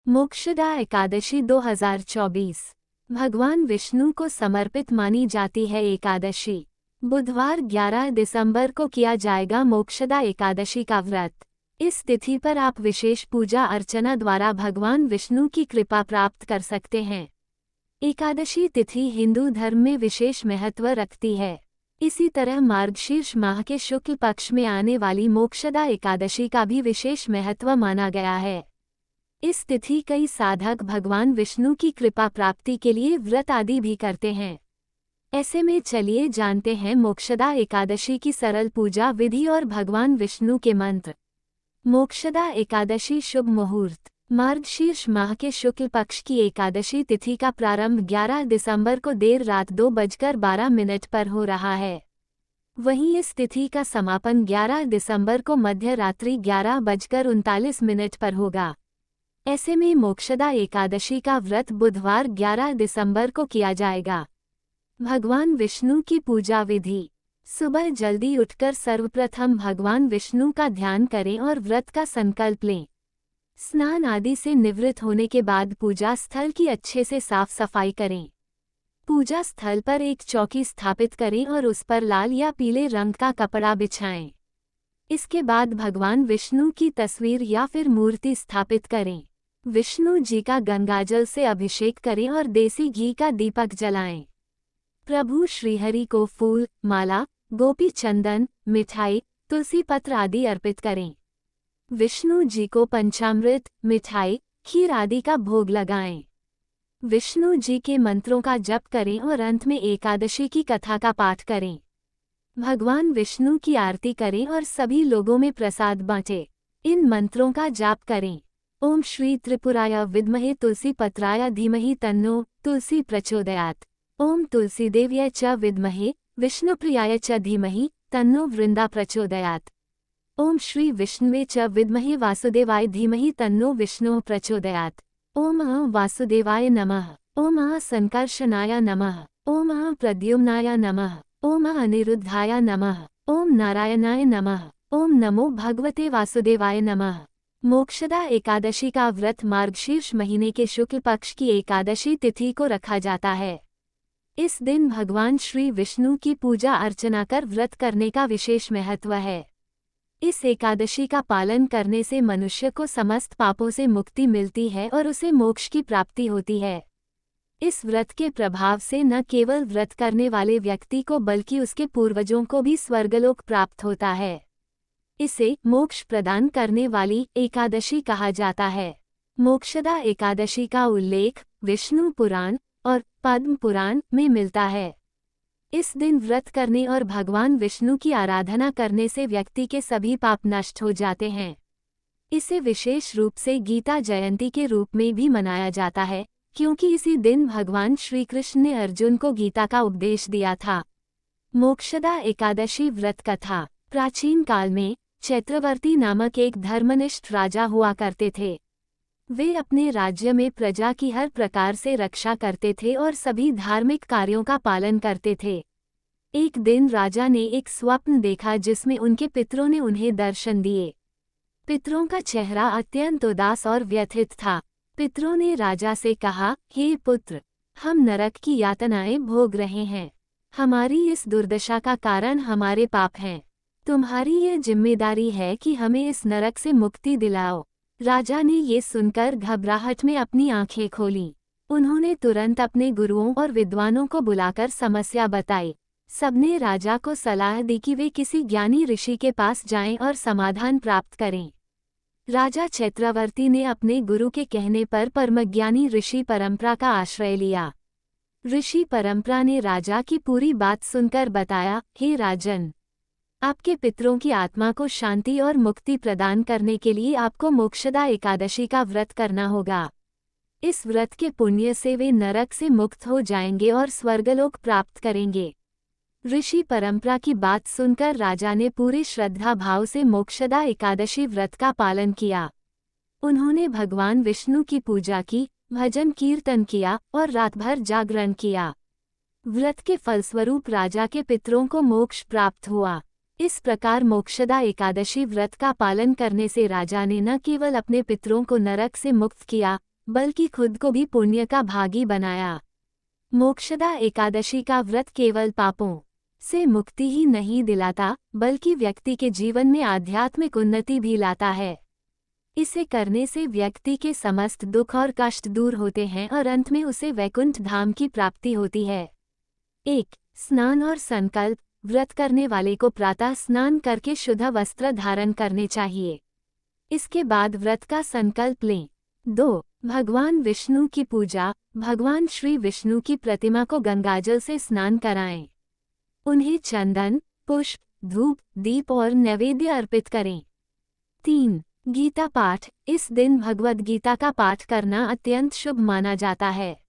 मोक्षदा एकादशी 2024 भगवान विष्णु को समर्पित मानी जाती है एकादशी। बुधवार 11 दिसंबर को किया जाएगा मोक्षदा एकादशी का व्रत। इस तिथि पर आप विशेष पूजा अर्चना द्वारा भगवान विष्णु की कृपा प्राप्त कर सकते हैं। एकादशी तिथि हिंदू धर्म में विशेष महत्व रखती है। इसी तरह मार्गशीर्ष माह के शुक्ल पक्ष में आने वाली मोक्षदा एकादशी का भी विशेष महत्व माना गया है। इस तिथि कई साधक भगवान विष्णु की कृपा प्राप्ति के लिए व्रत आदि भी करते हैं। ऐसे में चलिए जानते हैं मोक्षदा एकादशी की सरल पूजा विधि और भगवान विष्णु के मंत्र। मोक्षदा एकादशी शुभ मुहूर्त। मार्गशीर्ष माह के शुक्ल पक्ष की एकादशी तिथि का प्रारंभ 11 दिसंबर को देर रात 2:12 पर हो रहा है। वहीं इस तिथि का समापन 11 दिसंबर को मध्य रात्रि 11:39 पर होगा। ऐसे में मोक्षदा एकादशी का व्रत बुधवार 11 दिसंबर को किया जाएगा। भगवान विष्णु की पूजा विधि। सुबह जल्दी उठकर सर्वप्रथम भगवान विष्णु का ध्यान करें और व्रत का संकल्प लें। स्नान आदि से निवृत्त होने के बाद पूजा स्थल की अच्छे से साफ सफाई करें। पूजा स्थल पर एक चौकी स्थापित करें और उस पर लाल या पीले रंग का कपड़ा बिछाएं। इसके बाद भगवान विष्णु की तस्वीर या फिर मूर्ति स्थापित करें। विष्णु जी का गंगाजल से अभिषेक करें और देसी घी का दीपक जलाएं। प्रभु श्रीहरि को फूल, माला, गोपी चंदन, मिठाई, तुलसी पत्र आदि अर्पित करें। विष्णु जी को पंचामृत, मिठाई, खीर आदि का भोग लगाएं। विष्णु जी के मंत्रों का जप करें और अंत में एकादशी की कथा का पाठ करें। भगवान विष्णु की आरती करें और सभी लोगों में प्रसाद बांटें। इन मंत्रों का जाप करें। ओम श्री त्रिपुराय विद्महे तुलसी पत्राय धीमहि तन्नो तुलसी प्रचोदयात्। ओम तुलसी देव्यै च विद्महे विष्णुप्रियाय च धीमहि तन्नो वृंदा प्रचोदयात्। ओम श्री विष्णुवे च विद्महे वासुदेवाय धीमहि तन्नो विष्णुः प्रचोदयात्। ओम वासुदेवाय नमः। ओम संकर्षणाय नमः। ओम प्रद्युम्नाय नमः। ओम अनिरुद्धाय नमः। ओम नारायणाय नमः। ओम नमो भगवते वासुदेवाय नमः। मोक्षदा एकादशी का व्रत मार्गशीर्ष महीने के शुक्ल पक्ष की एकादशी तिथि को रखा जाता है। इस दिन भगवान श्री विष्णु की पूजा अर्चना कर व्रत करने का विशेष महत्व है। इस एकादशी का पालन करने से मनुष्य को समस्त पापों से मुक्ति मिलती है और उसे मोक्ष की प्राप्ति होती है। इस व्रत के प्रभाव से न केवल व्रत करने वाले व्यक्ति को बल्कि उसके पूर्वजों को भी स्वर्गलोक प्राप्त होता है। इसे मोक्ष प्रदान करने वाली एकादशी कहा जाता है। मोक्षदा एकादशी का उल्लेख विष्णु पुराण और पद्म पुराण में मिलता है। इस दिन व्रत करने और भगवान विष्णु की आराधना करने से व्यक्ति के सभी पाप नष्ट हो जाते हैं। इसे विशेष रूप से गीता जयंती के रूप में भी मनाया जाता है, क्योंकि इसी दिन भगवान श्री कृष्ण ने अर्जुन को गीता का उपदेश दिया था। मोक्षदा एकादशी व्रत कथा। प्राचीन काल में चैत्रवर्ती नामक एक धर्मनिष्ठ राजा हुआ करते थे। वे अपने राज्य में प्रजा की हर प्रकार से रक्षा करते थे और सभी धार्मिक कार्यों का पालन करते थे। एक दिन राजा ने एक स्वप्न देखा जिसमें उनके पितरों ने उन्हें दर्शन दिए। पितरों का चेहरा अत्यंत उदास और व्यथित था। पितरों ने राजा से कहा, हे पुत्र, हम नरक की यातनाएं भोग रहे हैं। हमारी इस दुर्दशा का कारण हमारे पाप हैं। तुम्हारी यह जिम्मेदारी है कि हमें इस नरक से मुक्ति दिलाओ। राजा ने ये सुनकर घबराहट में अपनी आंखें खोलीं। उन्होंने तुरंत अपने गुरुओं और विद्वानों को बुलाकर समस्या बताई। सबने राजा को सलाह दी कि वे किसी ज्ञानी ऋषि के पास जाएं और समाधान प्राप्त करें। राजा चैत्रवर्ती ने अपने गुरु के कहने पर परमज्ञानी ऋषि परंपरा का आश्रय लिया। ऋषि परंपरा ने राजा की पूरी बात सुनकर बताया, हे राजन, आपके पितरों की आत्मा को शांति और मुक्ति प्रदान करने के लिए आपको मोक्षदा एकादशी का व्रत करना होगा। इस व्रत के पुण्य से वे नरक से मुक्त हो जाएंगे और स्वर्गलोक प्राप्त करेंगे। ऋषि परंपरा की बात सुनकर राजा ने पूरे श्रद्धा भाव से मोक्षदा एकादशी व्रत का पालन किया। उन्होंने भगवान विष्णु की पूजा की, भजन कीर्तन किया और रात भर जागरण किया। व्रत के फलस्वरूप राजा के पितरों को मोक्ष प्राप्त हुआ। इस प्रकार मोक्षदा एकादशी व्रत का पालन करने से राजा ने न केवल अपने पितरों को नरक से मुक्त किया, बल्कि खुद को भी पुण्य का भागी बनाया। मोक्षदा एकादशी का व्रत केवल पापों से मुक्ति ही नहीं दिलाता, बल्कि व्यक्ति के जीवन में आध्यात्मिक उन्नति भी लाता है। इसे करने से व्यक्ति के समस्त दुख और कष्ट दूर होते हैं और अंत में उसे वैकुंठ धाम की प्राप्ति होती है। 1. स्नान और संकल्प। व्रत करने वाले को प्रातः स्नान करके शुद्ध वस्त्र धारण करने चाहिए। इसके बाद व्रत का संकल्प लें। 2. भगवान विष्णु की पूजा। भगवान श्री विष्णु की प्रतिमा को गंगाजल से स्नान कराएं। उन्हें चंदन, पुष्प, धूप, दीप और नैवेद्य अर्पित करें। 3. गीता पाठ। इस दिन भगवद गीता का पाठ करना अत्यंत शुभ माना जाता है।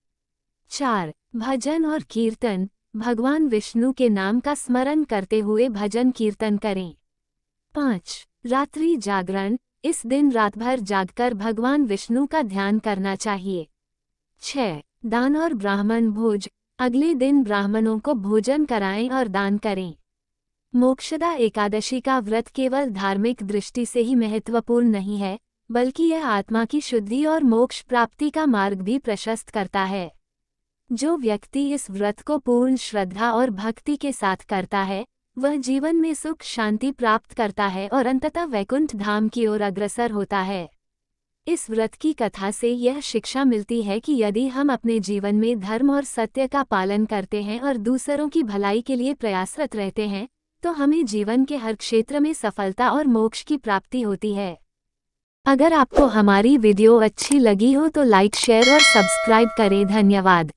4. भजन और कीर्तन। भगवान विष्णु के नाम का स्मरण करते हुए भजन कीर्तन करें। 5. रात्रि जागरण। इस दिन रात भर जागकर भगवान विष्णु का ध्यान करना चाहिए। 6. दान और ब्राह्मण भोज। अगले दिन ब्राह्मणों को भोजन कराएं और दान करें। मोक्षदा एकादशी का व्रत केवल धार्मिक दृष्टि से ही महत्वपूर्ण नहीं है, बल्कि यह आत्मा की शुद्धि और मोक्ष प्राप्ति का मार्ग भी प्रशस्त करता है। जो व्यक्ति इस व्रत को पूर्ण श्रद्धा और भक्ति के साथ करता है, वह जीवन में सुख शांति प्राप्त करता है और अंततः वैकुंठ धाम की ओर अग्रसर होता है। इस व्रत की कथा से यह शिक्षा मिलती है कि यदि हम अपने जीवन में धर्म और सत्य का पालन करते हैं और दूसरों की भलाई के लिए प्रयासरत रहते हैं, तो हमें जीवन के हर क्षेत्र में सफलता और मोक्ष की प्राप्ति होती है। अगर आपको हमारी वीडियो अच्छी लगी हो तो लाइक, शेयर और सब्सक्राइब करें। धन्यवाद।